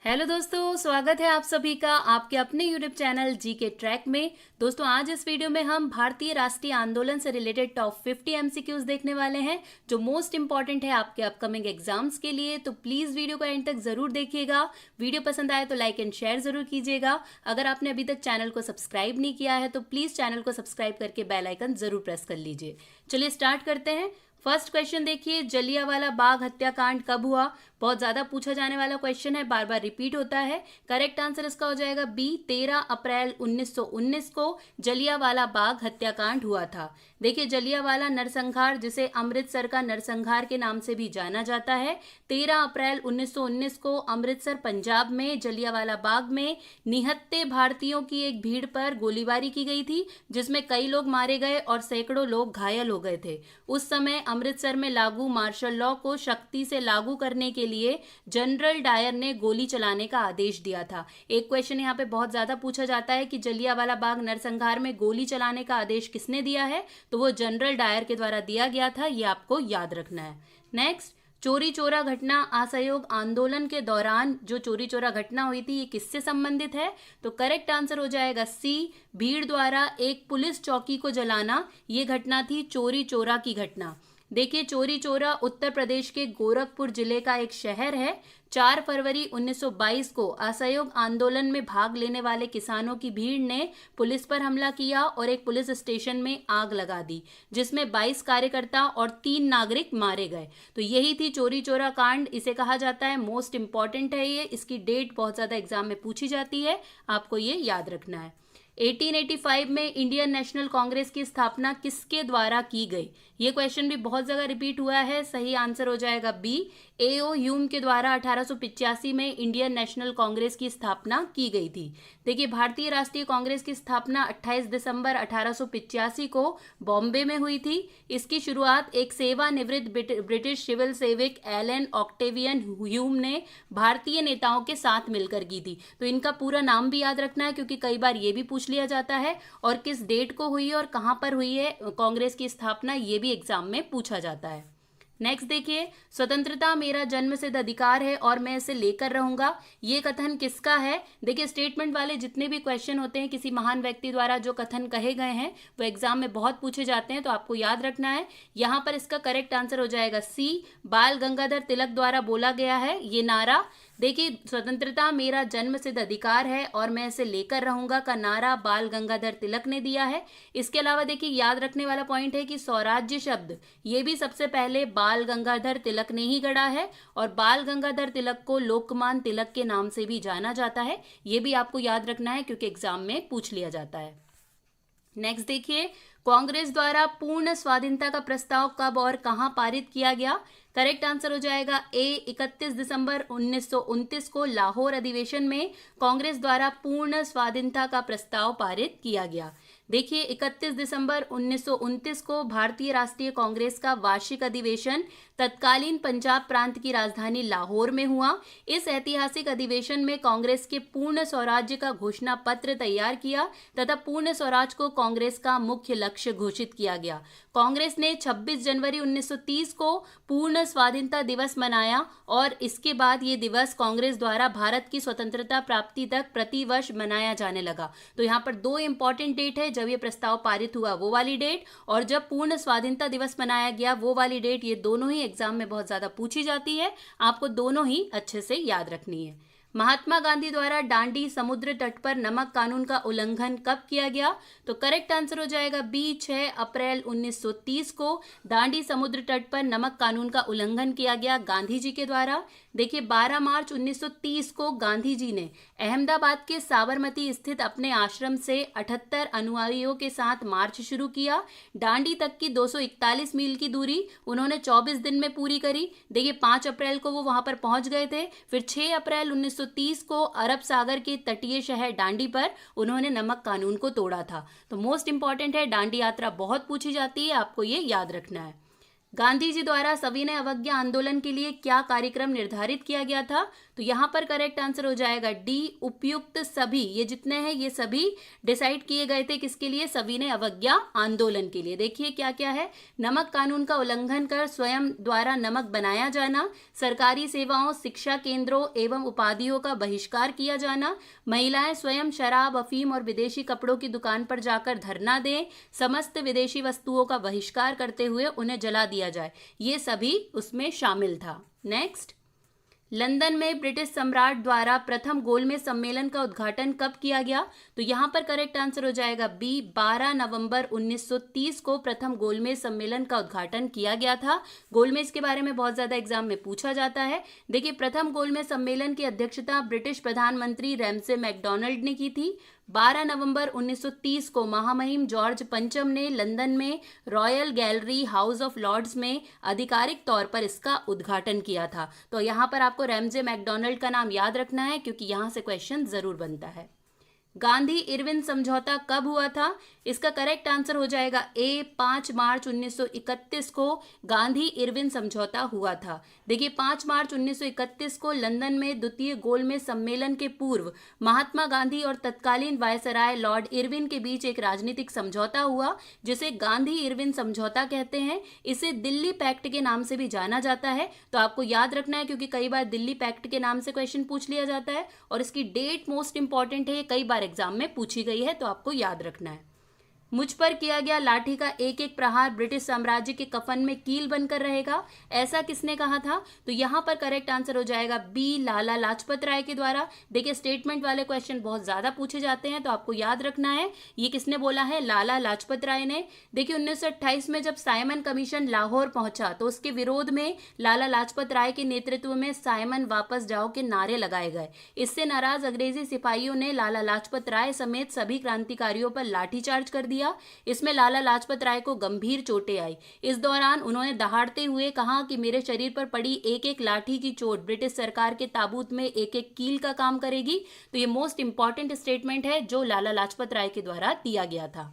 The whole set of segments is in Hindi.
हेलो दोस्तों, स्वागत है आप सभी का आपके अपने यूट्यूब चैनल जी के ट्रैक में। दोस्तों, आज इस वीडियो में हम भारतीय राष्ट्रीय आंदोलन से रिलेटेड टॉप 50 एमसीक्यूज देखने वाले हैं जो मोस्ट इंपॉर्टेंट है आपके अपकमिंग एग्जाम्स के लिए। तो प्लीज़ वीडियो को एंड तक ज़रूर देखिएगा। वीडियो पसंद आए तो लाइक एंड शेयर ज़रूर कीजिएगा। अगर आपने अभी तक चैनल को सब्सक्राइब नहीं किया है तो प्लीज़ चैनल को सब्सक्राइब करके बेल आइकन ज़रूर प्रेस कर लीजिए। चलिए स्टार्ट करते हैं। फर्स्ट क्वेश्चन देखिए, जलियांवाला बाग हत्याकांड कब हुआ? बहुत ज्यादा पूछा जाने वाला क्वेश्चन है, बार बार रिपीट होता है। करेक्ट आंसर इसका हो जाएगा बी, 13 अप्रैल 1919 को जलियांवाला बाग हत्याकांड हुआ था। देखिए, जलियांवाला नरसंहार, जिसे अमृतसर का नरसंहार के नाम से भी जाना जाता है, 13 अप्रैल 1919 को अमृतसर पंजाब में जलियांवाला बाग में निहत्थे भारतीयों की एक भीड़ पर गोलीबारी की गई थी, जिसमें कई लोग मारे गए और सैकड़ों लोग घायल हो गए थे। उस समय अमृतसर में लागू मार्शल लॉ को सख्ती से लागू करने के लिए जनरल डायर ने गोली चलाने का आदेश दिया था। एक क्वेश्चन यहाँ पे बहुत ज्यादा पूछा जाता है कि जलियांवाला बाग नरसंहार में गोली चलाने का आदेश किसने दिया है, तो वो जनरल डायर के द्वारा दिया गया था। ये आपको याद रखना है। नेक्स्ट, चोरी चोरा घटना असहयोग आंदोलन के दौरान जो चोरी चोरा घटना हुई थी, ये किससे संबंधित है? तो करेक्ट आंसर हो जाएगा सी, भीड़ द्वारा एक पुलिस चौकी को जलाना। ये घटना थी चोरी चोरा की घटना। देखिए, चोरी चोरा उत्तर प्रदेश के गोरखपुर जिले का एक शहर है। 4 फरवरी 1922 को असहयोग आंदोलन में भाग लेने वाले किसानों की भीड़ ने पुलिस पर हमला किया और एक पुलिस स्टेशन में आग लगा दी, जिसमें 22 कार्यकर्ता और 3 नागरिक मारे गए। तो यही थी चोरी चोरा कांड, इसे कहा जाता है। मोस्ट इंपॉर्टेंट है ये, इसकी डेट बहुत ज्यादा एग्जाम में पूछी जाती है, आपको ये याद रखना है। 1885 में इंडियन नेशनल कांग्रेस की स्थापना किसके द्वारा की गई? ये क्वेश्चन भी बहुत जगह रिपीट हुआ है। सही आंसर हो जाएगा बी, एओ ह्यूम के द्वारा 1885 में इंडियन नेशनल कांग्रेस की स्थापना की गई थी। देखिए, भारतीय राष्ट्रीय कांग्रेस की स्थापना 28 दिसंबर 1885 को बॉम्बे में हुई थी। इसकी शुरुआत एक सेवानिवृत्त ब्रिटिश सिविल सेवक एलन ऑक्टेवियन ह्यूम ने भारतीय नेताओं के साथ मिलकर की थी। तो इनका पूरा नाम भी याद रखना है, क्योंकि कई बार ये भी पूछ लिया जाता है, और किस डेट को हुई है और कहां पर हुई है कांग्रेस की स्थापना, ये भी एग्जाम में पूछा जाता है। नेक्स्ट देखिए, स्वतंत्रता मेरा जन्मसिद्ध अधिकार है और मैं इसे लेकर रहूंगा। ये कथन किसका है? देखिए, स्टेटमेंट वाले जितने भी क्वेश्चन होते हैं, किसी महान व्यक्ति द्वारा जो कथन कहे गए हैं, वो एग्जाम में बहुत पूछे जाते हैं, तो आपको याद रखना है। यहाँ पर इसका करेक्ट आंसर हो जाएगा सी, बाल गंगाधर तिलक द्वारा बोला गया है ये नारा। देखिए, स्वतंत्रता मेरा जन्मसिद्ध अधिकार है और मैं इसे लेकर रहूंगा का नारा बाल गंगाधर तिलक ने दिया है। इसके अलावा देखिए, याद रखने वाला पॉइंट है कि स्वराज्य शब्द ये भी सबसे पहले बाल गंगाधर तिलक ने ही गढ़ा है, और बाल गंगाधर तिलक को लोकमान तिलक के नाम से भी जाना जाता है। ये भी आपको याद रखना है, क्योंकि एग्जाम में पूछ लिया जाता है। नेक्स्ट देखिए, कांग्रेस द्वारा पूर्ण स्वाधीनता का प्रस्ताव कब और कहां पारित किया गया? करेक्ट आंसर हो जाएगा ए, 31 दिसंबर 1929 को लाहौर अधिवेशन में कांग्रेस द्वारा पूर्ण स्वाधीनता का प्रस्ताव पारित किया गया। देखिए, 31 दिसंबर 1929 को भारतीय राष्ट्रीय कांग्रेस का वार्षिक अधिवेशन तत्कालीन पंजाब प्रांत की राजधानी लाहौर में हुआ। इस ऐतिहासिक अधिवेशन में कांग्रेस के पूर्ण स्वराज्य का घोषणा पत्र तैयार किया तथा पूर्ण स्वराज को कांग्रेस का मुख्य लक्ष्य घोषित किया गया। कांग्रेस ने 26 जनवरी 1930 को पूर्ण स्वाधीनता दिवस मनाया, और इसके बाद ये दिवस कांग्रेस द्वारा भारत की स्वतंत्रता प्राप्ति तक प्रतिवर्ष मनाया जाने लगा। तो यहाँ पर 2 इंपॉर्टेंट डेट है, जब ये प्रस्ताव पारित हुआ वो वाली डेट, और जब पूर्ण स्वाधीनता दिवस मनाया गया वो वाली डेट। ये दोनों ही एग्जाम में बहुत ज्यादा पूछी जाती है, आपको दोनों ही अच्छे से याद रखनी है। महात्मा गांधी द्वारा दांडी समुद्र तट पर नमक कानून का उल्लंघन कब किया गया? तो करेक्ट आंसर हो जाएगा बी, 6 अप्रैल 1930 को दांडी समुद्र तट पर नमक कानून का उल्लंघन किया गया गांधी जी के द्वारा। देखिए, 12 मार्च 1930 को गांधी जी ने अहमदाबाद के साबरमती स्थित अपने आश्रम से 78 अनुयायियों के साथ मार्च शुरू किया। दांडी तक की 241 मील की दूरी उन्होंने 24 दिन में पूरी करी। देखिए, 5 अप्रैल को वो वहां पर पहुंच गए थे। फिर 6 अप्रैल 1930 को अरब सागर के तटीय शहर दांडी पर उन्होंने नमक कानून को तोड़ा था। तो मोस्ट इंपॉर्टेंट है, दांडी यात्रा बहुत पूछी जाती है, आपको ये याद रखना है। गांधी जी द्वारा सविनय अवज्ञा आंदोलन के लिए क्या कार्यक्रम निर्धारित किया गया था? तो यहाँ पर करेक्ट आंसर हो जाएगा डी, उपयुक्त सभी। ये जितने हैं ये सभी डिसाइड किए गए थे किसके लिए? सविनय अवज्ञा आंदोलन के लिए। देखिए क्या क्या है। नमक कानून का उल्लंघन कर स्वयं द्वारा नमक बनाया जाना, सरकारी सेवाओं, शिक्षा केंद्रों एवं उपाधियों का बहिष्कार किया जाना, महिलाएं स्वयं शराब, अफीम और विदेशी कपड़ों की दुकान पर जाकर धरना दें, समस्त विदेशी वस्तुओं का बहिष्कार करते हुए उन्हें जला दिया जाए, ये सभी उसमें शामिल था। नेक्स्ट, लंदन में ब्रिटिश सम्राट द्वारा प्रथम गोलमेज सम्मेलन का उद्घाटन कब किया गया? तो यहाँ पर करेक्ट आंसर हो जाएगा बी, 12 नवंबर 1930 को प्रथम गोलमेज सम्मेलन का उद्घाटन किया गया था। गोलमेज के बारे में बहुत ज्यादा एग्जाम में पूछा जाता है। देखिए, प्रथम गोलमेज सम्मेलन की अध्यक्षता ब्रिटिश प्रधानमंत्री रैमसे मैकडॉनल्ड ने की थी। 12 नवंबर 1930 को महामहिम जॉर्ज पंचम ने लंदन में royal gallery house of lords में आधिकारिक तौर पर इसका उद्घाटन किया था। तो यहाँ पर आपको रैमसे मैकडॉनल्ड का नाम याद रखना है क्योंकि यहाँ से क्वेश्चन जरूर बनता है। गांधी इरविन समझौता कब हुआ था? इसका करेक्ट आंसर हो जाएगा ए, 5 मार्च 1931 को गांधी इरविन समझौता हुआ था। देखिए, 5 मार्च 1931 को लंदन में द्वितीय गोलमेज सम्मेलन के पूर्व महात्मा गांधी और तत्कालीन वायसराय लॉर्ड इरविन के बीच एक राजनीतिक समझौता हुआ जिसे गांधी इरविन समझौता कहते हैं। इसे दिल्ली पैक्ट के नाम से भी जाना जाता है। तो आपको याद रखना है क्योंकि कई बार दिल्ली पैक्ट के नाम से क्वेश्चन पूछ लिया जाता है और इसकी डेट मोस्ट इंपॉर्टेंट है, कई बार एग्जाम में पूछी गई है, तो आपको याद रखना है। मुझ पर किया गया लाठी का एक एक प्रहार ब्रिटिश साम्राज्य के कफन में कील बनकर रहेगा, ऐसा किसने कहा था? तो यहाँ पर करेक्ट आंसर हो जाएगा बी, लाला लाजपत राय के द्वारा। देखिए, स्टेटमेंट वाले क्वेश्चन बहुत ज्यादा पूछे जाते हैं तो आपको याद रखना है ये किसने बोला है, लाला लाजपत राय ने। देखिए, 1928 में जब साइमन कमीशन लाहौर पहुंचा तो उसके विरोध में लाला लाजपत राय के नेतृत्व में साइमन वापस जाओ के नारे लगाए गए। इससे नाराज अंग्रेजी सिपाहियों ने लाला लाजपत राय समेत सभी क्रांतिकारियों पर लाठीचार्ज कर दिया। इसमें लाला लाजपत राय को गंभीर चोटें आई। इस दौरान उन्होंने दहाड़ते हुए कहा कि मेरे शरीर पर पड़ी एक एक लाठी की चोट ब्रिटिश सरकार के ताबूत में एक एक कील का काम करेगी। तो ये मोस्ट इंपॉर्टेंट स्टेटमेंट है जो लाला लाजपत राय के द्वारा दिया गया था।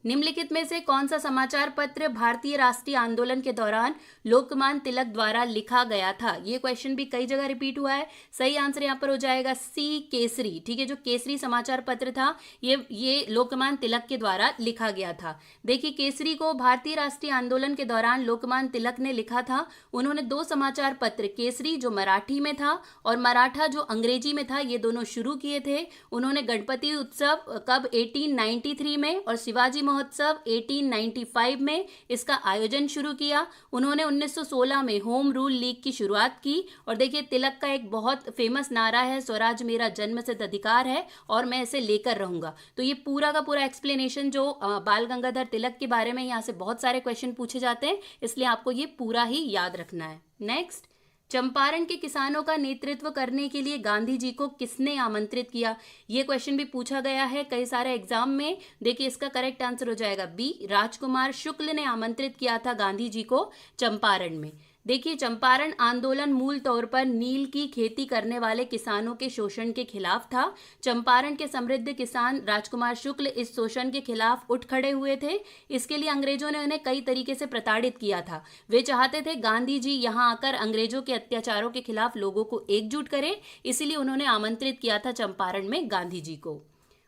निम्नलिखित में से कौन सा समाचार पत्र भारतीय राष्ट्रीय आंदोलन के दौरान लोकमान्य तिलक द्वारा लिखा गया था? ये क्वेश्चन भी कई जगह रिपीट हुआ है। सही आंसर यहाँ पर हो जाएगा सी, केसरी। ठीक है, जो केसरी समाचार पत्र था ये लोकमान्य तिलक के द्वारा लिखा गया था। देखिए, केसरी को भारतीय राष्ट्रीय आंदोलन के दौरान लोकमान्य तिलक ने लिखा था। उन्होंने 2 समाचार पत्र, केसरी जो मराठी में था और मराठा जो अंग्रेजी में था, ये दोनों शुरू किए थे। उन्होंने गणपति उत्सव कब 1893 में और शिवाजी महोत्सव 1895 में इसका आयोजन शुरू किया। उन्होंने 1916 में होम रूल लीग की शुरुआत की। और देखिए, तिलक का एक बहुत फेमस नारा है, स्वराज मेरा जन्मसिद्ध अधिकार है और मैं इसे लेकर रहूंगा। तो ये पूरा का पूरा एक्सप्लेनेशन जो बाल गंगाधर तिलक के बारे में, यहाँ से बहुत सारे क्वेश्चन पूछे जाते हैं, इसलिए आपको ये पूरा ही याद रखना है। नेक्स्ट, चंपारण के किसानों का नेतृत्व करने के लिए गांधी जी को किसने आमंत्रित किया? ये क्वेश्चन भी पूछा गया है कई सारे एग्जाम में। देखिए, इसका करेक्ट आंसर हो जाएगा बी, राजकुमार शुक्ल ने आमंत्रित किया था गांधी जी को चंपारण में। देखिए, चंपारण आंदोलन मूल तौर पर नील की खेती करने वाले किसानों के शोषण के खिलाफ था। चंपारण के समृद्ध किसान राजकुमार शुक्ल इस शोषण के खिलाफ उठ खड़े हुए थे। इसके लिए अंग्रेजों ने उन्हें कई तरीके से प्रताड़ित किया था। वे चाहते थे गांधी जी यहाँ आकर अंग्रेजों के अत्याचारों के खिलाफ लोगों को एकजुट करें, इसीलिए उन्होंने आमंत्रित किया था चंपारण में गांधी जी को।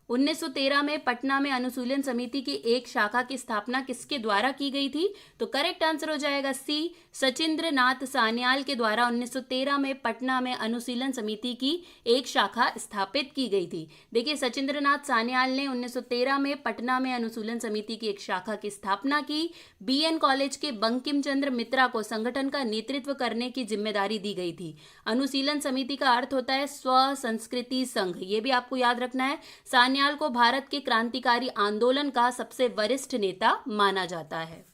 1913 में पटना में अनुशीलन समिति की एक शाखा की स्थापना किसके द्वारा की गई थी? तो करेक्ट आंसर हो जाएगा सी, सचिंद्र नाथ सान्याल के द्वारा 1913 में पटना में अनुशीलन समिति की एक शाखा स्थापित की गई थी। देखिए, सचिंद्र नाथ सान्याल ने 1913 में पटना में अनुशीलन समिति की एक शाखा की स्थापना की। BN कॉलेज के बंकिम चंद्र मित्रा को संगठन का नेतृत्व करने की जिम्मेदारी दी गई थी। अनुशीलन समिति का अर्थ होता है स्व संस्कृति संघ, ये भी आपको याद रखना है। सान्याल को भारत के क्रांतिकारी आंदोलन का सबसे वरिष्ठ नेता माना जाता है।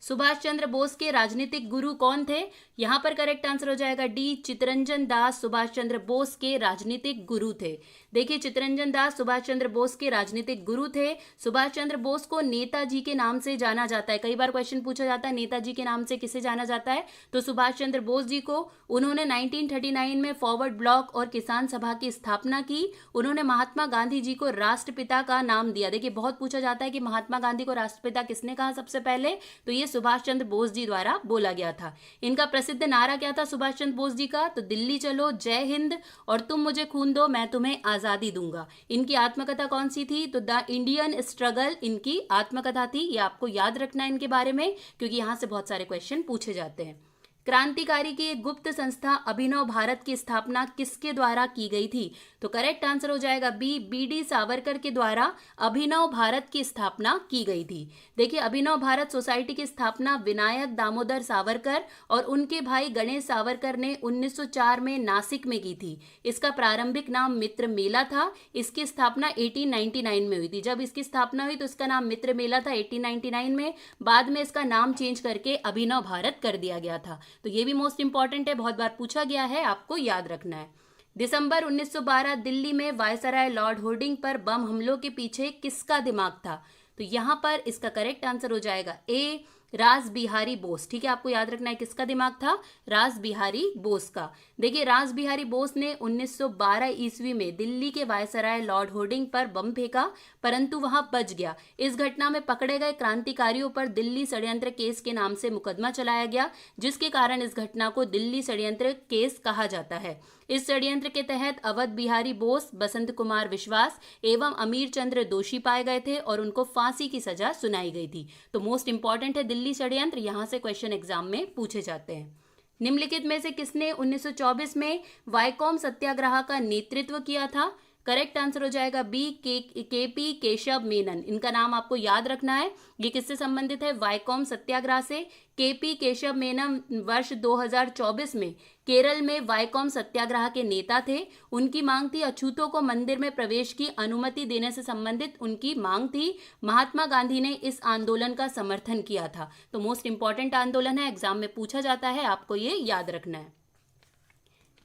सुभाष चंद्र बोस के राजनीतिक गुरु कौन थे? यहाँ पर करेक्ट आंसर हो जाएगा डी, चित्तरंजन दास सुभाष चंद्र बोस के राजनीतिक गुरु थे। देखिए चित्तरंजन दास सुभाष चंद्र बोस के राजनीतिक गुरु थे। सुभाष चंद्र बोस को नेताजी के नाम से जाना जाता है। कई बार क्वेश्चन पूछा जाता है नेताजी के नाम से किसे जाना जाता है, तो सुभाष चंद्र बोस जी को। उन्होंने 1939 में फॉरवर्ड ब्लॉक और किसान सभा की स्थापना की। उन्होंने महात्मा गांधी जी को राष्ट्रपिता का नाम दिया। देखिए बहुत पूछा जाता है कि महात्मा गांधी को राष्ट्रपिता किसने कहा सबसे पहले, तो ये सुभाष चंद्र बोस जी द्वारा बोला गया था। इनका प्रसिद्ध नारा क्या था सुभाष चंद्र बोस जी का, तो दिल्ली चलो, जय हिंद और तुम मुझे खून दो मैं तुम्हें आजादी दूंगा। इनकी आत्मकथा कौन सी थी, तो द इंडियन स्ट्रगल इनकी आत्मकथा थी। ये आपको याद रखना है इनके बारे में, क्योंकि यहां से बहुत सारे क्वेश्चन पूछे जाते हैं। क्रांतिकारी की एक गुप्त संस्था अभिनव भारत की स्थापना किसके द्वारा की गई थी, तो करेक्ट आंसर हो जाएगा बी, बी.डी. सावरकर के द्वारा अभिनव भारत की स्थापना की गई थी। देखिए अभिनव भारत सोसाइटी की स्थापना विनायक दामोदर सावरकर और उनके भाई गणेश सावरकर ने 1904 में नासिक में की थी। इसका प्रारंभिक नाम मित्र मेला था। इसकी स्थापना 1899 में हुई थी। जब इसकी स्थापना हुई तो इसका नाम मित्र मेला था 1899 में, बाद में इसका नाम चेंज करके अभिनव भारत कर दिया गया था। तो ये भी मोस्ट इंपॉर्टेंट है, बहुत बार पूछा गया है, आपको याद रखना है। दिसंबर 1912 दिल्ली में वायसराय लॉर्ड होर्डिंग पर बम हमलों के पीछे किसका दिमाग था, तो यहां पर इसका करेक्ट आंसर हो जाएगा ए, रास बिहारी बोस। ठीक है, आपको याद रखना है किसका दिमाग था, रास बिहारी बोस का। देखिए रास बिहारी बोस ने 1912 ईस्वी में दिल्ली के वायसराय लॉर्ड होर्डिंग पर बम फेंका, परंतु वहां बच गया। इस घटना में पकड़े गए क्रांतिकारियों पर दिल्ली षड्यंत्र केस के नाम से मुकदमा चलाया गया, जिसके कारण इस घटना को दिल्ली षड्यंत्र केस कहा जाता है। इस षड्यंत्र के तहत अवध बिहारी बोस, बसंत कुमार विश्वास एवं अमीर चंद्र दोषी पाए गए थे और उनको फांसी की सजा सुनाई गई थी। तो मोस्ट इंपॉर्टेंट है दिल्ली षड्यंत्र, यहां से क्वेश्चन एग्जाम में पूछे जाते हैं। निम्नलिखित में से किसने 1924 में वाइकोम सत्याग्रह का नेतृत्व किया था, करेक्ट आंसर हो जाएगा बी, के.पी. केशव मेनन। इनका नाम आपको याद रखना है, ये किससे संबंधित है, वाइकोम सत्याग्रह से। के.पी. केशव मेनन वर्ष 2024 में केरल में वाइकोम सत्याग्रह के नेता थे। उनकी मांग थी अछूतों को मंदिर में प्रवेश की अनुमति देने से संबंधित उनकी मांग थी। महात्मा गांधी ने इस आंदोलन का समर्थन किया था। तो मोस्ट इंपॉर्टेंट आंदोलन है, एग्जाम में पूछा जाता है, आपको ये याद रखना है।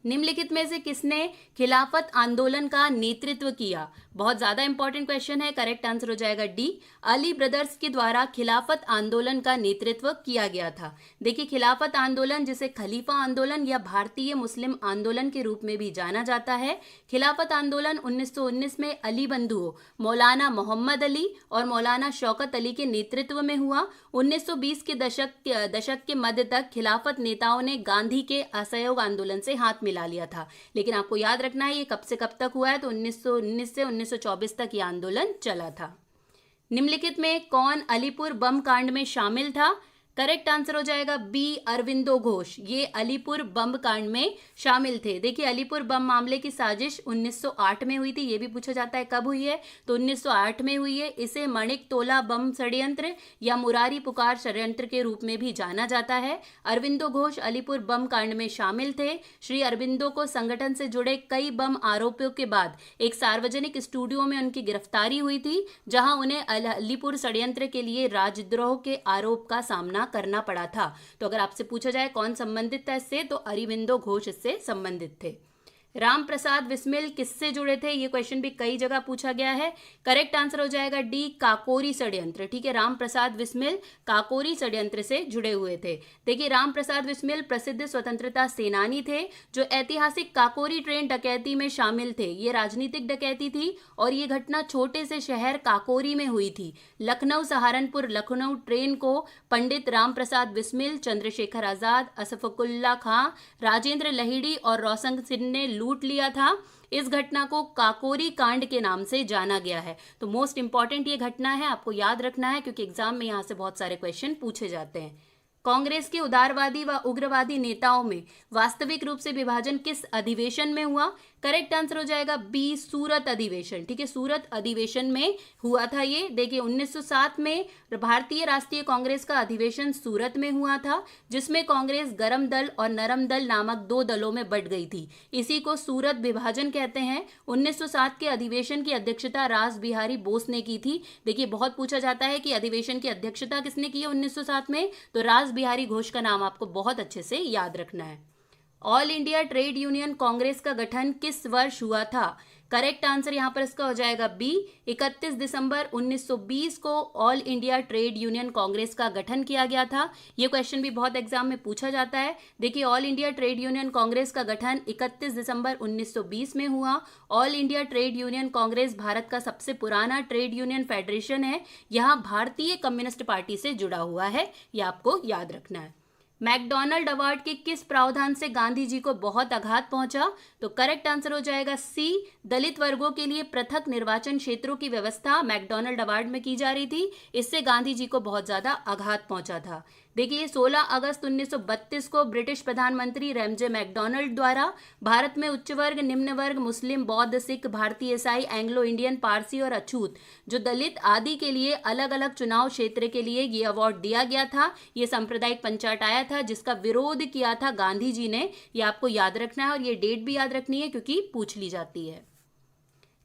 निम्नलिखित में से किसने खिलाफत आंदोलन का नेतृत्व किया, बहुत ज्यादा इंपॉर्टेंट क्वेश्चन है, करेक्ट आंसर हो जाएगा डी, अली ब्रदर्स के द्वारा खिलाफत आंदोलन का नेतृत्व किया गया था। देखिए खिलाफत आंदोलन जिसे खलीफा आंदोलन या भारतीय मुस्लिम आंदोलन के रूप में भी जाना जाता है। खिलाफत आंदोलन 1919 में अली बंधुओं मौलाना मोहम्मद अली और मौलाना शौकत अली के नेतृत्व में हुआ। 1920 के दशक के मध्य तक खिलाफत नेताओं ने गांधी के असहयोग आंदोलन से हाथ मिला लिया था, लेकिन आपको याद रखना है ये कब से कब तक हुआ है, तो 1919 से 1924 तक ये आंदोलन चला था। निम्नलिखित में कौन अलीपुर बम कांड में शामिल था, करेक्ट आंसर हो जाएगा बी, अरविंदो घोष। ये अलीपुर बम कांड में शामिल थे। देखिए अलीपुर बम मामले की साजिश 1908 में हुई थी, ये भी पूछा जाता है कब हुई है, तो 1908 में हुई है। इसे मणिक तोला बम षड्यंत्र या मुरारी पुकार षड्यंत्र के रूप में भी जाना जाता है। अरविंदो घोष अलीपुर बम कांड में शामिल थे। श्री अरविंदो को संगठन से जुड़े कई बम आरोपियों के बाद एक सार्वजनिक स्टूडियो में उनकी गिरफ्तारी हुई थी, जहां उन्हें अलीपुर षड्यंत्र के लिए राजद्रोह के आरोप का सामना करना पड़ा था। तो अगर आपसे पूछा जाए कौन संबंधित था इससे, तो अरविंदो घोष इससे संबंधित थे। राम प्रसाद बिस्मिल किससे जुड़े थे, ये क्वेश्चन भी कई जगह पूछा गया है। करेक्ट आंसर हो जाएगा डी, काकोरी षड्यंत्र। ठीक है, राम प्रसाद बिस्मिल काकोरी षड्यंत्र से जुड़े हुए थे। देखिए राम प्रसाद बिस्मिल प्रसिद्ध स्वतंत्रता सेनानी थे जो ऐतिहासिक काकोरी ट्रेन डकैती में शामिल थे। ये राजनीतिक डकैती थी और ये घटना छोटे से शहर काकोरी में हुई थी। लखनऊ सहारनपुर लखनऊ ट्रेन को पंडित राम प्रसाद बिस्मिल, चंद्रशेखर आजाद, असफकुल्ला खां, राजेंद्र लहिड़ी और रोशन सिंह ने लूट लिया था। इस घटना को काकोरी कांड के नाम से जाना गया है। तो मोस्ट इंपॉर्टेंट ये घटना है, आपको याद रखना है, क्योंकि एग्जाम में यहां से बहुत सारे क्वेश्चन पूछे जाते हैं। कांग्रेस के उदारवादी व उग्रवादी नेताओं में वास्तविक रूप से विभाजन किस अधिवेशन में हुआ, करेक्ट आंसर हो जाएगा बी, सूरत अधिवेशन। ठीक है, सूरत अधिवेशन में हुआ था ये। देखिए 1907 में भारतीय राष्ट्रीय कांग्रेस का अधिवेशन सूरत में हुआ था, जिसमें कांग्रेस गरम दल और नरम दल नामक दो दलों में बंट गई थी। इसी को सूरत विभाजन कहते हैं। 1907 के अधिवेशन की अध्यक्षता रास बिहारी बोस ने की थी। देखिए बहुत पूछा जाता है कि अधिवेशन की अध्यक्षता किसने की है 1907 में, तो रास बिहारी घोष का नाम आपको बहुत अच्छे से याद रखना है। All India trade union Congress का गठन किस वर्ष हुआ था? करेक्ट आंसर यहाँ पर इसका हो जाएगा बी, 31 दिसंबर 1920 को all India trade union Congress का गठन किया गया था। ये क्वेश्चन भी बहुत एग्जाम में पूछा जाता है। देखिए, all India trade union Congress का गठन 31 दिसंबर 1920 में हुआ। All India trade union Congress Bharat का सबसे पुराना ट्रेड यूनियन फेडरेशन है। यहाँ भारतीय कम्युनिस्ट पार्टी से जुड़ा हुआ है, ये आपको याद रखना है। मैकडॉनल्ड अवार्ड के किस प्रावधान से गांधी जी को बहुत आघात पहुंचा? तो करेक्ट आंसर हो जाएगा सी, दलित वर्गों के लिए पृथक निर्वाचन क्षेत्रों की व्यवस्था मैकडॉनल्ड अवार्ड में की जा रही थी। इससे गांधी जी को बहुत ज्यादा आघात पहुंचा था। देखिए, 16 अगस्त 1932 को ब्रिटिश प्रधानमंत्री रैमजे मैकडॉनल्ड द्वारा भारत में उच्च वर्ग, निम्न वर्ग, मुस्लिम, बौद्ध, सिख, भारतीय ईसाई, एंग्लो इंडियन, पारसी और अछूत जो दलित आदि के लिए अलग अलग चुनाव क्षेत्र के लिए ये अवार्ड दिया गया था। ये सांप्रदायिक पंचायत आया था जिसका विरोध किया था गांधी जी ने। ये आपको याद रखना है और ये डेट भी याद रखनी है क्योंकि पूछ ली जाती है।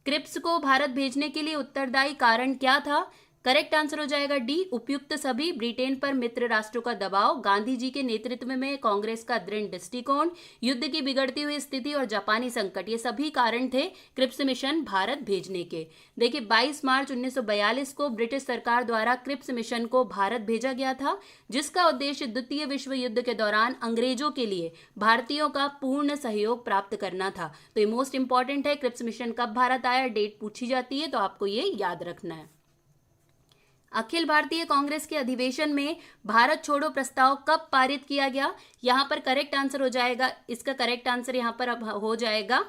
क्रिप्स को भारत भेजने के लिए उत्तरदायी कारण क्या था? करेक्ट आंसर हो जाएगा डी, उपयुक्त सभी, ब्रिटेन पर मित्र राष्ट्रों का दबाव, गांधी जी के नेतृत्व में कांग्रेस का दृढ़ दृष्टिकोण, युद्ध की बिगड़ती हुई स्थिति और जापानी संकट, ये सभी कारण थे क्रिप्स मिशन भारत भेजने के। देखिए, 22 मार्च 1942 को ब्रिटिश सरकार द्वारा क्रिप्स मिशन को भारत भेजा गया था, जिसका उद्देश्य द्वितीय विश्व युद्ध के दौरान अंग्रेजों के लिए भारतीयों का पूर्ण सहयोग प्राप्त करना था। तो ये मोस्ट इंपॉर्टेंट है, क्रिप्स मिशन कब भारत आया, डेट पूछी जाती है, तो आपको ये याद रखना है। अखिल भारतीय कांग्रेस के अधिवेशन में भारत छोड़ो प्रस्ताव कब पारित किया गया? यहां पर करेक्ट आंसर हो जाएगा, इसका करेक्ट आंसर यहां पर अब हो जाएगा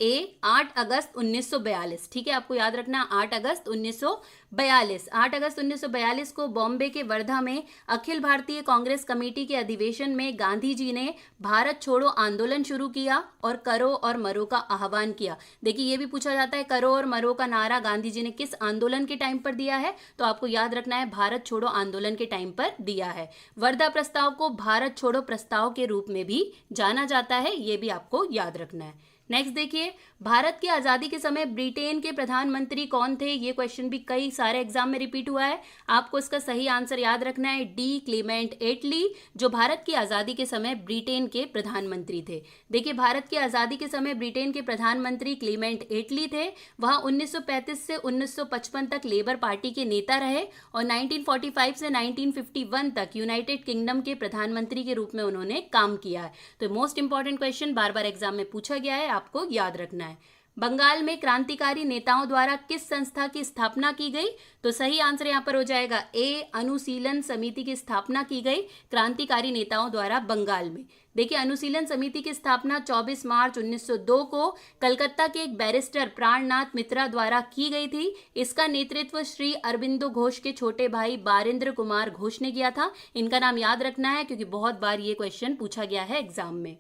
ए, 8 अगस्त 1942। ठीक है, आपको याद रखना 8 अगस्त 1942। 8 अगस्त 1942 को बॉम्बे के वर्धा में अखिल भारतीय कांग्रेस कमेटी के अधिवेशन में गांधी जी ने भारत छोड़ो आंदोलन शुरू किया और करो और मरो का आह्वान किया। देखिए, ये भी पूछा जाता है करो और मरो का नारा गांधी जी ने किस आंदोलन के टाइम पर दिया है? तो आपको याद रखना है भारत छोड़ो आंदोलन के टाइम पर दिया है। वर्धा प्रस्ताव को भारत छोड़ो प्रस्ताव के रूप में भी जाना जाता है, ये भी आपको याद रखना है। नेक्स्ट देखिए, भारत की आज़ादी के समय ब्रिटेन के प्रधानमंत्री कौन थे? ये क्वेश्चन भी कई सारे एग्जाम में रिपीट हुआ है। आपको इसका सही आंसर याद रखना है डी, क्लेमेंट एटली, जो भारत की आज़ादी के समय ब्रिटेन के प्रधानमंत्री थे। देखिए, भारत की आज़ादी के समय ब्रिटेन के प्रधानमंत्री क्लेमेंट एटली थे। वह 1935 से 1955 तक लेबर पार्टी के नेता रहे और 1945 से 1951 तक यूनाइटेड किंगडम के प्रधानमंत्री के रूप में उन्होंने काम किया है। तो मोस्ट इंपॉर्टेंट क्वेश्चन बार बार एग्जाम में पूछा गया है, आपको याद रखना है। बंगाल में क्रांतिकारी नेताओं द्वारा किस संस्था की स्थापना की गई? तो सही आंसर यहां पर हो जाएगा ए, अनुशीलन समिति की स्थापना की गई क्रांतिकारी नेताओं द्वारा बंगाल में। देखिए, अनुशीलन समिति की स्थापना 24 मार्च 1902 को कलकत्ता के एक बैरिस्टर प्राणनाथ मित्रा द्वारा की गई थी। इसका नेतृत्व श्री अरबिंदो घोष के छोटे भाई बारेंद्र कुमार घोष ने किया था। इनका नाम याद रखना है क्योंकि बहुत बार ये क्वेश्चन पूछा गया है एग्जाम में।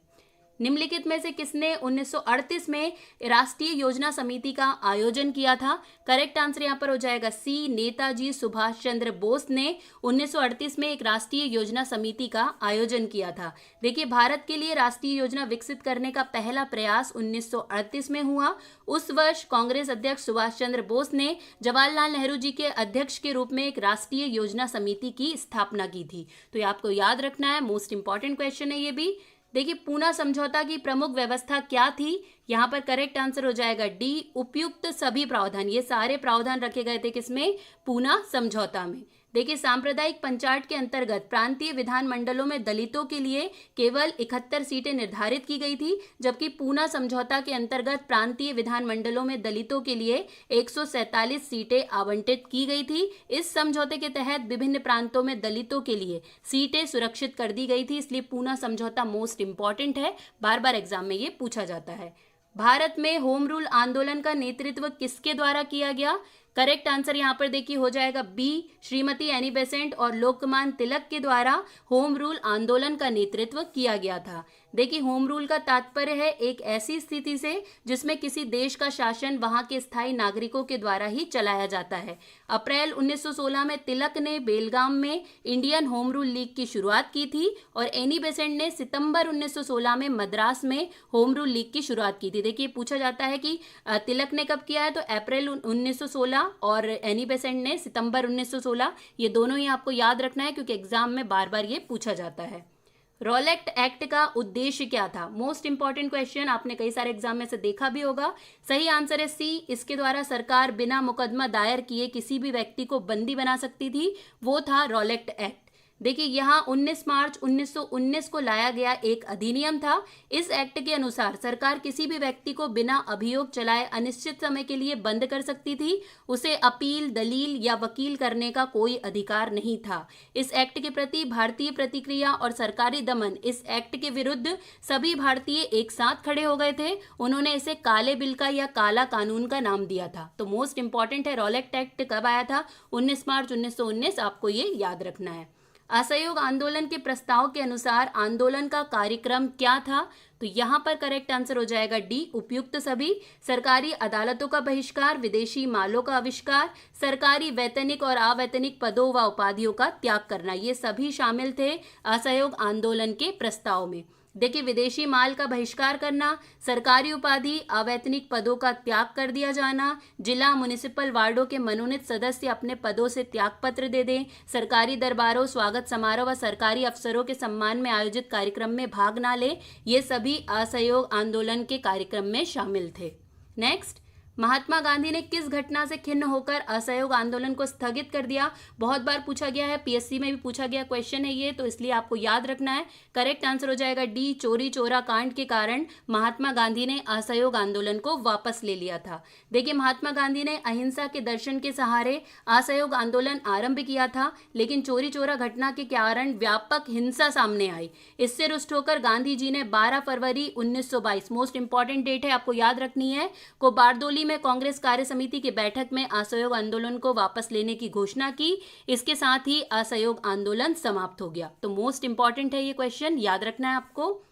निम्नलिखित में से किसने 1938 में राष्ट्रीय योजना समिति का आयोजन किया था? करेक्ट आंसर यहां पर हो जाएगा सी, नेताजी सुभाष चंद्र बोस ने 1938 में एक राष्ट्रीय योजना समिति का आयोजन किया था। देखिए, भारत के लिए राष्ट्रीय योजना विकसित करने का पहला प्रयास 1938 में हुआ। उस वर्ष कांग्रेस अध्यक्ष सुभाष चंद्र बोस ने जवाहरलाल नेहरू जी के अध्यक्ष के रूप में एक राष्ट्रीय योजना समिति की स्थापना की थी। तो ये आपको याद रखना है, मोस्ट इंपॉर्टेंट क्वेश्चन है ये भी। देखिए, पूना समझौता की प्रमुख व्यवस्था क्या थी? यहाँ पर करेक्ट आंसर हो जाएगा डी, उपयुक्त सभी प्रावधान। ये सारे प्रावधान रखे गए थे किसमें? पूना समझौता में। देखिए, सांप्रदायिक पंचायत के अंतर्गत प्रांतीय विधानमंडलों में दलितों के लिए केवल 71 सीटें निर्धारित की गई थी, जबकि पूना समझौता के अंतर्गत प्रांतीय विधानमंडलों में दलितों के लिए 147 सीटें आवंटित की गई थी। इस समझौते के तहत विभिन्न प्रांतों में दलितों के लिए सीटें सुरक्षित कर दी गई थी, इसलिए पूना समझौता मोस्ट इंपॉर्टेंट है, बार बार एग्जाम में ये पूछा जाता है। भारत में होम रूल आंदोलन का नेतृत्व किसके द्वारा किया गया? करेक्ट आंसर यहाँ पर देखिए हो जाएगा बी, श्रीमती एनी बेसेंट और लोकमान्य तिलक के द्वारा होम रूल आंदोलन का नेतृत्व किया गया था। देखिए, होम रूल का तात्पर्य है एक ऐसी स्थिति से जिसमें किसी देश का शासन वहां के स्थायी नागरिकों के द्वारा ही चलाया जाता है। अप्रैल 1916 में तिलक ने बेलगाम में इंडियन होम रूल लीग की शुरुआत की थी और एनी बेसेंट ने सितंबर 1916 में मद्रास में होम रूल लीग की शुरुआत की थी। देखिए, पूछा जाता है कि तिलक ने कब किया है, तो अप्रैल 1916 था और एनी बेसेंट ने सितंबर 1916। ये दोनों ही आपको याद रखना है क्योंकि एग्जाम में बार बार ये पूछा जाता है। रॉलेट एक्ट का उद्देश्य क्या था? मोस्ट इंपॉर्टेंट क्वेश्चन, आपने कई सारे एग्जाम में से देखा भी होगा। सही आंसर है सी, इसके द्वारा सरकार बिना मुकदमा दायर किए किसी भी व्यक्ति को बंदी बना सकती थी, वो था रॉलेट एक्ट। देखिए यहाँ 19 मार्च 1919 को लाया गया एक अधिनियम था। इस एक्ट के अनुसार सरकार किसी भी व्यक्ति को बिना अभियोग चलाए अनिश्चित समय के लिए बंद कर सकती थी। उसे अपील, दलील या वकील करने का कोई अधिकार नहीं था। इस एक्ट के प्रति भारतीय प्रतिक्रिया और सरकारी दमन, इस एक्ट के विरुद्ध सभी भारतीय एक साथ खड़े हो गए थे। उन्होंने इसे काले बिल का या काला कानून का नाम दिया था। तो मोस्ट इंपॉर्टेंट है, रॉलेट एक्ट कब आया था? 19 मार्च 1919, आपको ये याद रखना है। असहयोग आंदोलन के प्रस्ताव के अनुसार आंदोलन का कार्यक्रम क्या था? तो यहाँ पर करेक्ट आंसर हो जाएगा डी, उपयुक्त सभी। सरकारी अदालतों का बहिष्कार, विदेशी मालों का आविष्कार, सरकारी वैतनिक और अवैतनिक पदों व उपाधियों का त्याग करना, ये सभी शामिल थे असहयोग आंदोलन के प्रस्ताव में। देखिए विदेशी माल का बहिष्कार करना, सरकारी उपाधि, अवैतनिक पदों का त्याग कर दिया जाना, जिला म्युनिसिपल वार्डों के मनोनीत सदस्य अपने पदों से त्यागपत्र दे दें, सरकारी दरबारों, स्वागत समारोह व सरकारी अफसरों के सम्मान में आयोजित कार्यक्रम में भाग ना ले, ये सभी असहयोग आंदोलन के कार्यक्रम में शामिल थे। नेक्स्ट, महात्मा गांधी ने किस घटना से खिन्न होकर असहयोग आंदोलन को स्थगित कर दिया? बहुत बार पूछा गया है, पीएससी में भी पूछा गया क्वेश्चन है ये, तो इसलिए आपको याद रखना है। करेक्ट आंसर हो जाएगा डी, चोरी चोरा कांड के कारण महात्मा गांधी ने असहयोग आंदोलन को वापस ले लिया था। देखिए महात्मा गांधी ने अहिंसा के दर्शन के सहारे असहयोग आंदोलन आरंभ किया था, लेकिन चोरी चोरा घटना के कारण व्यापक हिंसा सामने आई। इससे रुष्ट होकर गांधी जी ने 12 फरवरी 1922, मोस्ट इंपॉर्टेंट डेट है, आपको याद रखनी है, को बारडोली में कांग्रेस कार्य समिति की बैठक में असहयोग आंदोलन को वापस लेने की घोषणा की। इसके साथ ही असहयोग आंदोलन समाप्त हो गया। तो मोस्ट इंपॉर्टेंट है ये क्वेश्चन, याद रखना है आपको।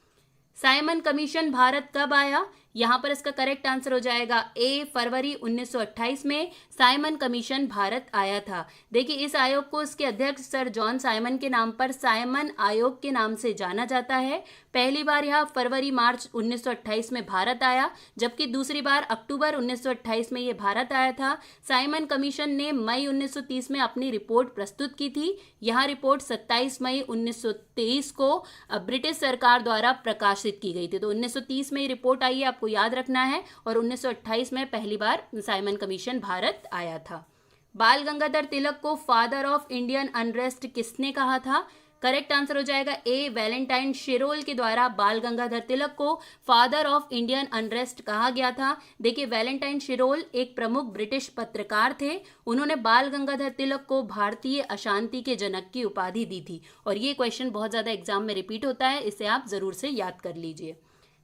साइमन कमीशन भारत कब आया? यहाँ पर इसका करेक्ट आंसर हो जाएगा ए, फरवरी 1928 में साइमन कमीशन भारत आया था। देखिए इस आयोग को इसके अध्यक्ष सर जॉन साइमन के नाम पर साइमन आयोग के नाम से जाना जाता है। पहली बार यह फरवरी मार्च 1928 में भारत आया, जबकि दूसरी बार अक्टूबर 1928 में ये भारत आया था। साइमन कमीशन ने मई 1930 में अपनी रिपोर्ट प्रस्तुत की थी। यह रिपोर्ट 27 मई 1923 को ब्रिटिश सरकार द्वारा प्रकाशित की गई थी। तो 1930 में ये रिपोर्ट आई है, आपको याद रखना है, और 1928 में पहली बार साइमन कमीशन भारत आया था। बाल गंगाधर तिलक को फादर ऑफ इंडियन अनरेस्ट किसने कहा था? करेक्ट आंसर हो जाएगा ए, वैलेंटाइन शिरोल के द्वारा बाल गंगाधर तिलक को फादर ऑफ इंडियन अनरेस्ट कहा गया था। देखिए वैलेंटाइन शिरोल एक प्रमुख ब्रिटिश पत्रकार थे। उन्होंने बाल गंगाधर तिलक को भारतीय अशांति के जनक की उपाधि दी थी, और ये क्वेश्चन बहुत ज्यादा एग्जाम में रिपीट होता है, इसे आप जरूर से याद कर लीजिए।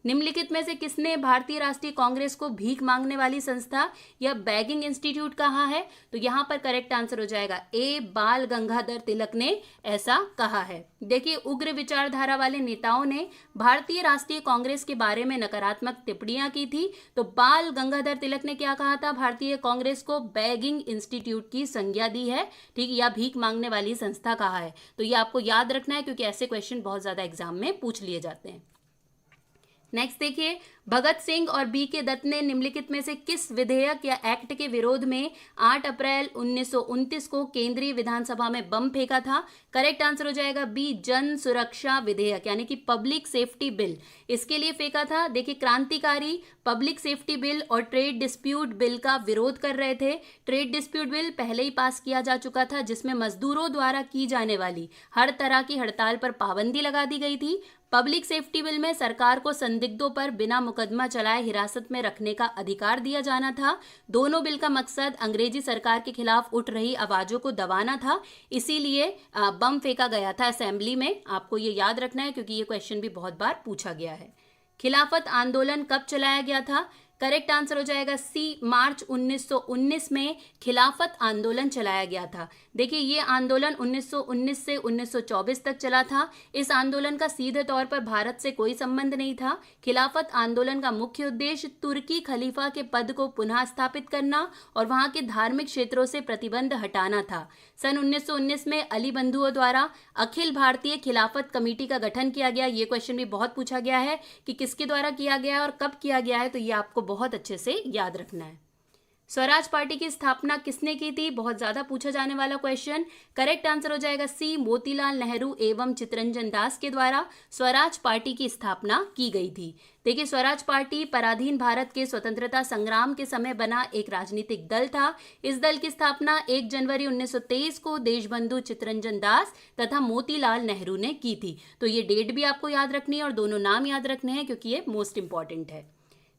निम्नलिखित में से किसने भारतीय राष्ट्रीय कांग्रेस को भीख मांगने वाली संस्था या बैगिंग इंस्टीट्यूट कहा है? तो यहाँ पर करेक्ट आंसर हो जाएगा ए, बाल गंगाधर तिलक ने ऐसा कहा है। देखिए उग्र विचारधारा वाले नेताओं ने भारतीय राष्ट्रीय कांग्रेस के बारे में नकारात्मक टिप्पणियां की थी, तो बाल गंगाधर तिलक ने क्या कहा था? भारतीय कांग्रेस को बैगिंग इंस्टीट्यूट की संज्ञा दी है, ठीक, या भीख मांगने वाली संस्था कहा है। तो ये आपको याद रखना है क्योंकि ऐसे क्वेश्चन बहुत ज्यादा एग्जाम में पूछ लिए जाते हैं। नेक्स्ट देखिए, भगत सिंह और बी के दत्त ने निम्नलिखित में से किस विधेयक या एक्ट के विरोध में 8 अप्रैल 1929 को केंद्रीय विधानसभा में बम फेंका था? करेक्ट आंसर हो जाएगा बी, जन सुरक्षा विधेयक यानी कि पब्लिक सेफ्टी बिल, इसके लिए फेंका था। देखिए क्रांतिकारी पब्लिक सेफ्टी बिल और ट्रेड डिस्प्यूट बिल का विरोध कर रहे थे। ट्रेड डिस्प्यूट बिल पहले ही पास किया जा चुका था, जिसमें मजदूरों द्वारा की जाने वाली हर तरह की हड़ताल पर पाबंदी लगा दी गई थी। पब्लिक सेफ्टी बिल में सरकार को संदिग्धों पर बिना मुकदमा चलाए हिरासत में रखने का अधिकार दिया जाना था। दोनों बिल का मकसद अंग्रेजी सरकार के खिलाफ उठ रही आवाजों को दबाना था, इसीलिए बम फेंका गया था असेंबली में। आपको ये याद रखना है क्योंकि ये क्वेश्चन भी बहुत बार पूछा गया है। खिलाफत आंदोलन कब चलाया गया था? करेक्ट आंसर हो जाएगा सी, मार्च 1919 में खिलाफत आंदोलन चलाया गया था। देखिए ये आंदोलन 1919 से 1924 तक चला था। इस आंदोलन का सीधे तौर पर भारत से कोई संबंध नहीं था। खिलाफत आंदोलन का मुख्य उद्देश्य तुर्की खलीफा के पद को पुनः स्थापित करना और वहां के धार्मिक क्षेत्रों से प्रतिबंध हटाना था। सन 1919 में अली बंधुओं द्वारा अखिल भारतीय खिलाफत कमेटी का गठन किया गया। ये क्वेश्चन भी बहुत पूछा गया है कि किसके द्वारा किया गया और कब किया गया है, तो ये आपको बहुत अच्छे से याद रखना है। स्वराज पार्टी की स्थापना किसने की थी, बहुत ज्यादा पूछा जाने वाला क्वेश्चन। करेक्ट आंसर हो जाएगा सी, मोतीलाल नेहरू एवं चित्तरंजन दास के द्वारा स्वराज पार्टी की स्थापना की गई थी। देखिए, स्वराज पार्टी पराधीन भारत के स्वतंत्रता संग्राम के समय बना एक राजनीतिक दल था। इस दल की स्थापना 1 जनवरी 1923 को देशबंधु चित्तरंजन दास तथा मोतीलाल नेहरू ने की थी। तो ये डेट भी आपको याद रखनी है और दोनों नाम याद रखने हैं क्योंकि ये मोस्ट इंपॉर्टेंट है।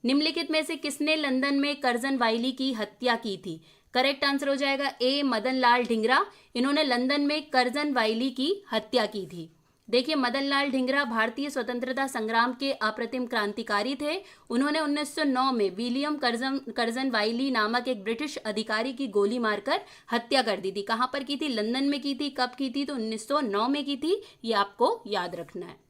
निम्नलिखित में से किसने लंदन में कर्जन वाइली की हत्या की थी? करेक्ट आंसर हो जाएगा ए, मदन लाल ढींगरा। इन्होंने लंदन में कर्जन वाइली की हत्या की थी। देखिए, मदन लाल ढींगरा भारतीय स्वतंत्रता संग्राम के अप्रतिम क्रांतिकारी थे। उन्होंने 1909 में विलियम कर्जन वाइली नामक एक ब्रिटिश अधिकारी की गोली मारकर हत्या कर दी थी। कहां पर की थी? लंदन में की थी। कब की थी? तो 1909 में की थी। ये आपको याद रखना है।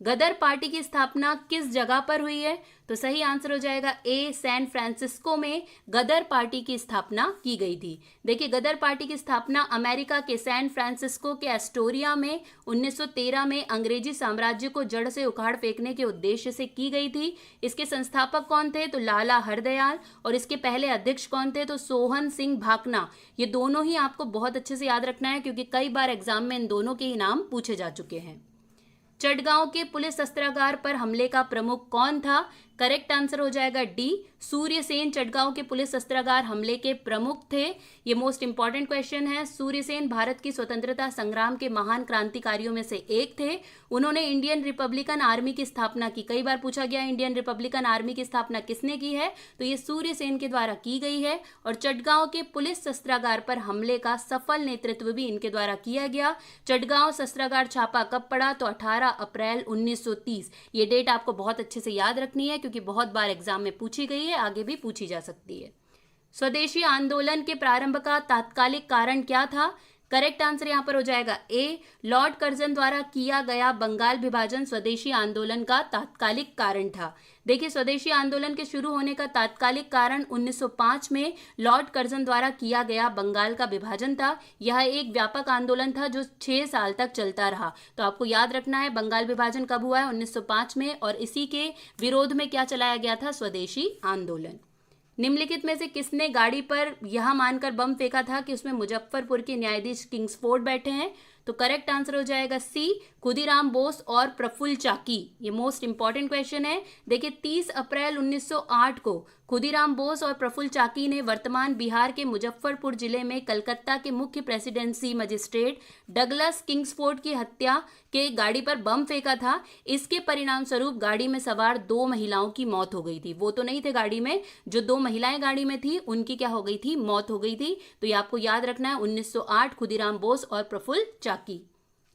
गदर पार्टी की स्थापना किस जगह पर हुई है? तो सही आंसर हो जाएगा ए, सैन फ्रांसिस्को में गदर पार्टी की स्थापना की गई थी। देखिए, गदर पार्टी की स्थापना अमेरिका के सैन फ्रांसिस्को के एस्टोरिया में 1913 में अंग्रेजी साम्राज्य को जड़ से उखाड़ फेंकने के उद्देश्य से की गई थी। इसके संस्थापक कौन थे? तो लाला हरदयाल। और इसके पहले अध्यक्ष कौन थे? तो सोहन सिंह भाकना। ये दोनों ही आपको बहुत अच्छे से याद रखना है क्योंकि कई बार एग्जाम में इन दोनों के ही नाम पूछे जा चुके हैं। चटगांव के पुलिस शस्त्रागार पर हमले का प्रमुख कौन था? करेक्ट आंसर हो जाएगा डी, सूर्यसेन चटगांव के पुलिस शस्त्रागार हमले के प्रमुख थे। ये मोस्ट इंपॉर्टेंट क्वेश्चन है। सूर्यसेन भारत की स्वतंत्रता संग्राम के महान क्रांतिकारियों में से एक थे। उन्होंने इंडियन रिपब्लिकन आर्मी की स्थापना की। कई बार पूछा गया इंडियन रिपब्लिकन आर्मी की स्थापना किसने की है? तो ये सूर्यसेन के द्वारा की गई है। और चटगांव के पुलिस शस्त्रागार पर हमले का सफल नेतृत्व भी इनके द्वारा किया गया। चटगांव शस्त्रागार छापा कब पड़ा? तो 18 अप्रैल 1930। ये डेट आपको बहुत अच्छे से याद रखनी है क्योंकि बहुत बार एग्जाम में पूछी गई है, आगे भी पूछी जा सकती है। स्वदेशी आंदोलन के प्रारंभ का तात्कालिक कारण क्या था? करेक्ट आंसर यहां पर हो जाएगा ए, लॉर्ड कर्जन द्वारा किया गया बंगाल विभाजन स्वदेशी आंदोलन का तात्कालिक कारण था। देखिए, स्वदेशी आंदोलन के शुरू होने का तात्कालिक कारण 1905 में लॉर्ड कर्जन द्वारा किया गया बंगाल का विभाजन था। यह एक व्यापक आंदोलन था जो 6 साल तक चलता रहा। तो आपको याद रखना है बंगाल विभाजन कब हुआ है? 1905 में। और इसी के विरोध में क्या चलाया गया था? स्वदेशी आंदोलन। निम्नलिखित में से किसने गाड़ी पर यह मानकर बम फेंका था कि उसमें मुजफ्फरपुर के न्यायाधीश किंग्सफोर्ड बैठे हैं? तो करेक्ट आंसर हो जाएगा सी, खुदीराम बोस और प्रफुल्ल चाकी। ये मोस्ट इंपॉर्टेंट क्वेश्चन है। देखिए, 30 अप्रैल 1908 को खुदीराम बोस और प्रफुल्ल चाकी ने वर्तमान बिहार के मुजफ्फरपुर जिले में कलकत्ता के मुख्य प्रेसिडेंसी मजिस्ट्रेट डगलस किंग्सफोर्ड की हत्या के गाड़ी पर बम फेंका था। इसके परिणाम स्वरूप गाड़ी में सवार 2 महिलाओं की मौत हो गई थी। वो तो नहीं थे गाड़ी में, जो 2 महिलाएं गाड़ी में थी उनकी क्या हो गई थी? मौत हो गई थी। तो ये आपको याद रखना है, 1908 खुदीराम बोस और प्रफुल्ल चाकी।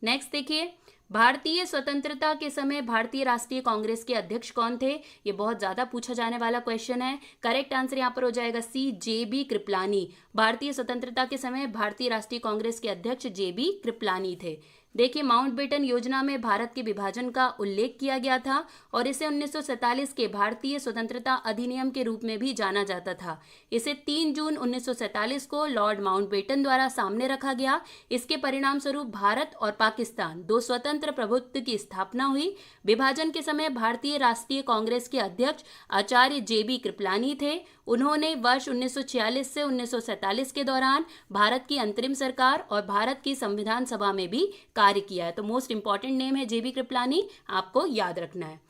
नेक्स्ट देखिए, भारतीय स्वतंत्रता के समय भारतीय राष्ट्रीय कांग्रेस के अध्यक्ष कौन थे? ये बहुत ज्यादा पूछा जाने वाला क्वेश्चन है। करेक्ट आंसर यहां पर हो जाएगा सी, जे.बी. कृपलानी। भारतीय स्वतंत्रता के समय भारतीय राष्ट्रीय कांग्रेस के अध्यक्ष जे.बी. कृपलानी थे। देखिए, माउंटबेटन योजना में भारत के विभाजन का उल्लेख किया गया था और इसे 1947 के भारतीय स्वतंत्रता अधिनियम के रूप में भी जाना जाता था। इसे 3 जून 1947 को लॉर्ड माउंटबेटन द्वारा सामने रखा गया। इसके परिणाम स्वरूप भारत और पाकिस्तान 2 स्वतंत्र प्रभुत्व की स्थापना हुई। विभाजन के समय भारतीय राष्ट्रीय कांग्रेस के अध्यक्ष आचार्य जे.बी. कृपलानी थे। उन्होंने वर्ष 1946 से 1947 के दौरान भारत की अंतरिम सरकार और भारत की संविधान सभा में भी कार्य किया है। तो मोस्ट इंपॉर्टेंट नेम है जे.बी. कृपलानी, आपको याद रखना है।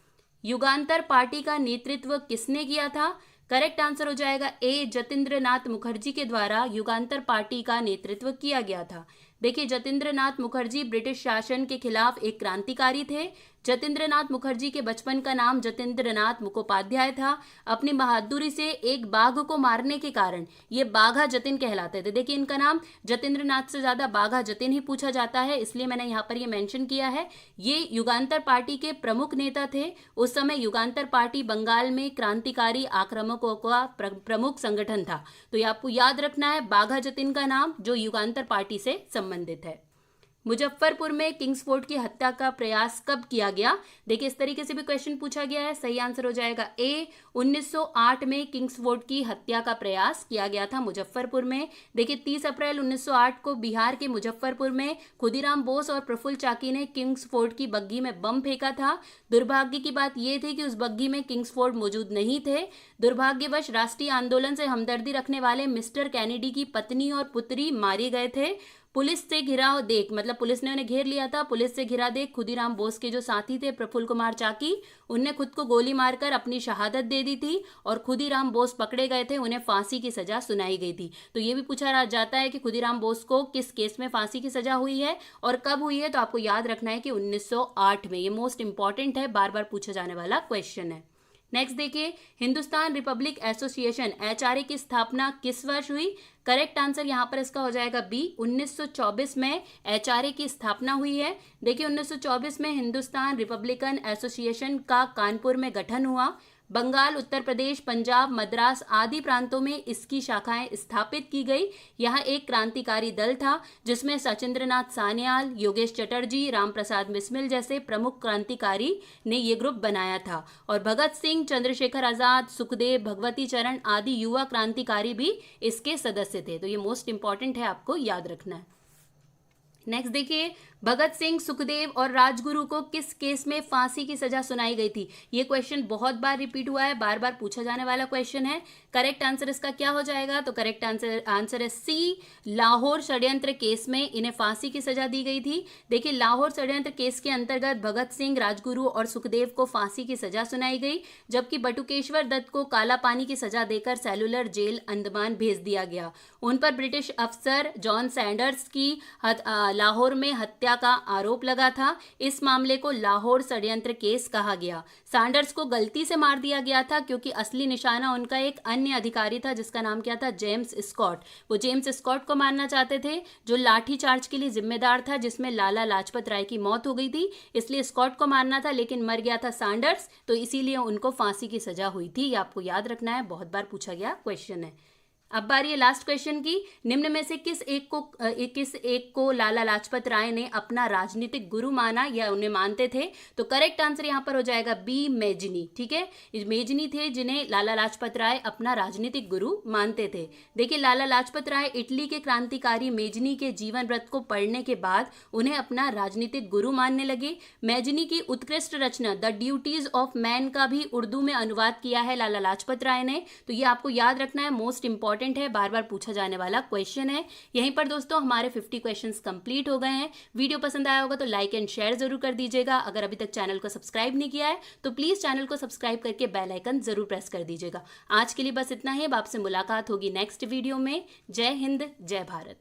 युगांतर पार्टी का नेतृत्व किसने किया था? करेक्ट आंसर हो जाएगा ए, जतींद्र नाथ मुखर्जी के द्वारा युगांतर पार्टी का नेतृत्व किया गया था। देखिए, जतींद्र नाथ मुखर्जी ब्रिटिश शासन के खिलाफ एक क्रांतिकारी थे। जतींद्र नाथ मुखर्जी के बचपन का नाम जतींद्र नाथ मुखोपाध्याय था। अपनी बहादुरी से एक बाघ को मारने के कारण ये बाघा जतिन कहलाते थे। देखिए, इनका नाम जतींद्र नाथ से ज्यादा बाघा जतिन ही पूछा जाता है, इसलिए मैंने यहाँ पर ये मेंशन किया है। ये युगांतर पार्टी के प्रमुख नेता थे। उस समय युगांतर पार्टी बंगाल में क्रांतिकारी आक्रामकों का प्रमुख संगठन था। तो ये आपको याद रखना है, बाघा जतिन का नाम जो युगांतर पार्टी से संबंधित है। मुजफ्फरपुर में किंग्सफोर्ड की हत्या का प्रयास कब किया गया? देखिए, इस तरीके से भी क्वेश्चन पूछा गया है। सही आंसर हो जाएगा ए, 1908 में किंग्सफोर्ड की हत्या का प्रयास किया गया था मुजफ्फरपुर में। देखिए, 30 अप्रैल 1908 को बिहार के मुजफ्फरपुर में खुदीराम बोस और प्रफुल्ल चाकी ने किंग्सफोर्ड की बग्घी में बम फेंका था। दुर्भाग्य की बात यह थी कि उस बग्घी में किंग्सफोर्ड मौजूद नहीं थे। दुर्भाग्यवश राष्ट्रीय आंदोलन से हमदर्दी रखने वाले मिस्टर कैनेडी की पत्नी और पुत्री मारे गए थे। पुलिस से घिराव देख, मतलब पुलिस ने उन्हें घेर लिया था। पुलिस से घिरा देख खुदीराम बोस के जो साथी थे प्रफुल्ल कुमार चाकी, उनने खुद को गोली मारकर अपनी शहादत दे दी थी और खुदीराम बोस पकड़े गए थे, उन्हें फांसी की सजा सुनाई गई थी। तो ये भी पूछा जाता है कि खुदीराम बोस को किस केस में फांसी की सजा हुई है और कब हुई है। तो आपको याद रखना है कि 1908 में। ये मोस्ट इंपॉर्टेंट है, बार बार पूछा जाने वाला क्वेश्चन है। नेक्स्ट देखिए, हिंदुस्तान रिपब्लिक एसोसिएशन HRA की स्थापना किस वर्ष हुई? करेक्ट आंसर यहाँ पर इसका हो जाएगा बी, 1924 में HRA की स्थापना हुई है। देखिए, 1924 में हिंदुस्तान रिपब्लिकन एसोसिएशन का कानपुर में गठन हुआ। बंगाल, उत्तर प्रदेश, पंजाब, मद्रास आदि प्रांतों में इसकी शाखाएं स्थापित की गई। यह एक क्रांतिकारी दल था जिसमें सचिंद्रनाथ सान्याल, योगेश चटर्जी, रामप्रसाद बिस्मिल जैसे प्रमुख क्रांतिकारी ने ये ग्रुप बनाया था। और भगत सिंह, चंद्रशेखर आजाद, सुखदेव, भगवती चरण आदि युवा क्रांतिकारी भी इसके सदस्य थे। तो ये मोस्ट इंपॉर्टेंट है, आपको याद रखना है। नेक्स्ट देखिए, भगत सिंह, सुखदेव और राजगुरु को किस केस में फांसी की सजा सुनाई गई थी? ये क्वेश्चन बहुत बार रिपीट हुआ है, बार बार पूछा जाने वाला क्वेश्चन है। करेक्ट आंसर इसका क्या हो जाएगा? तो करेक्ट आंसर है सी, लाहौर षड्यंत्र केस में इन्हें फांसी की सजा दी गई थी। देखिए, लाहौर षड्यंत्र केस के अंतर्गत भगत सिंह, राजगुरु और सुखदेव को फांसी की सजा सुनाई गई, जबकि बटुकेश्वर दत्त को काला पानी की सजा देकर सेलुलर जेल अंडमान भेज दिया गया। उन पर ब्रिटिश अफसर जॉन सैंडर्स की लाहौर में हत्या का आरोप लगा था। इस मामले को लाहौर षड्यंत्र केस कहा गया। सैंडर्स को गलती से मार दिया गया था क्योंकि असली निशाना उनका एक अन्य अधिकारी था जिसका नाम क्या था? James Scott. वो जेम्स स्कॉट को मारना चाहते थे जो लाठी चार्ज के लिए जिम्मेदार था, जिसमें लाला लाजपत राय की मौत हो गई थी। इसलिए स्कॉट को मारना था, लेकिन मर गया था सैंडर्स, तो इसीलिए उनको फांसी की सजा हुई थी। ये आपको याद रखना है, बहुत बार पूछा गया क्वेश्चन है। अब बारी है लास्ट क्वेश्चन की। निम्न में से किस एक को लाला लाजपत राय ने अपना राजनीतिक गुरु माना या उन्हें मानते थे? तो करेक्ट आंसर यहां पर हो जाएगा बी, मेजनी। ठीक है, मेजनी थे जिन्हें लाला लाजपत राय अपना राजनीतिक गुरु मानते थे। देखिए, लाला लाजपत राय इटली के क्रांतिकारी मेजनी के जीवन वृत्त को पढ़ने के बाद उन्हें अपना राजनीतिक गुरु मानने लगे। मेजनी की उत्कृष्ट रचना द ड्यूटीज ऑफ मैन का भी उर्दू में अनुवाद किया है लाला लाजपत राय ने। तो ये आपको याद रखना है, मोस्ट इंपॉर्टेंट है, बार बार पूछा जाने वाला क्वेश्चन है। यहीं पर दोस्तों हमारे 50 क्वेश्चंस कंप्लीट हो गए हैं। वीडियो पसंद आया होगा तो लाइक एंड शेयर जरूर कर दीजिएगा। अगर अभी तक चैनल को सब्सक्राइब नहीं किया है तो प्लीज चैनल को सब्सक्राइब करके बेल आइकन जरूर प्रेस कर दीजिएगा। आज के लिए बस इतना ही। अब आपसे मुलाकात होगी नेक्स्ट वीडियो में। जय हिंद, जय भारत।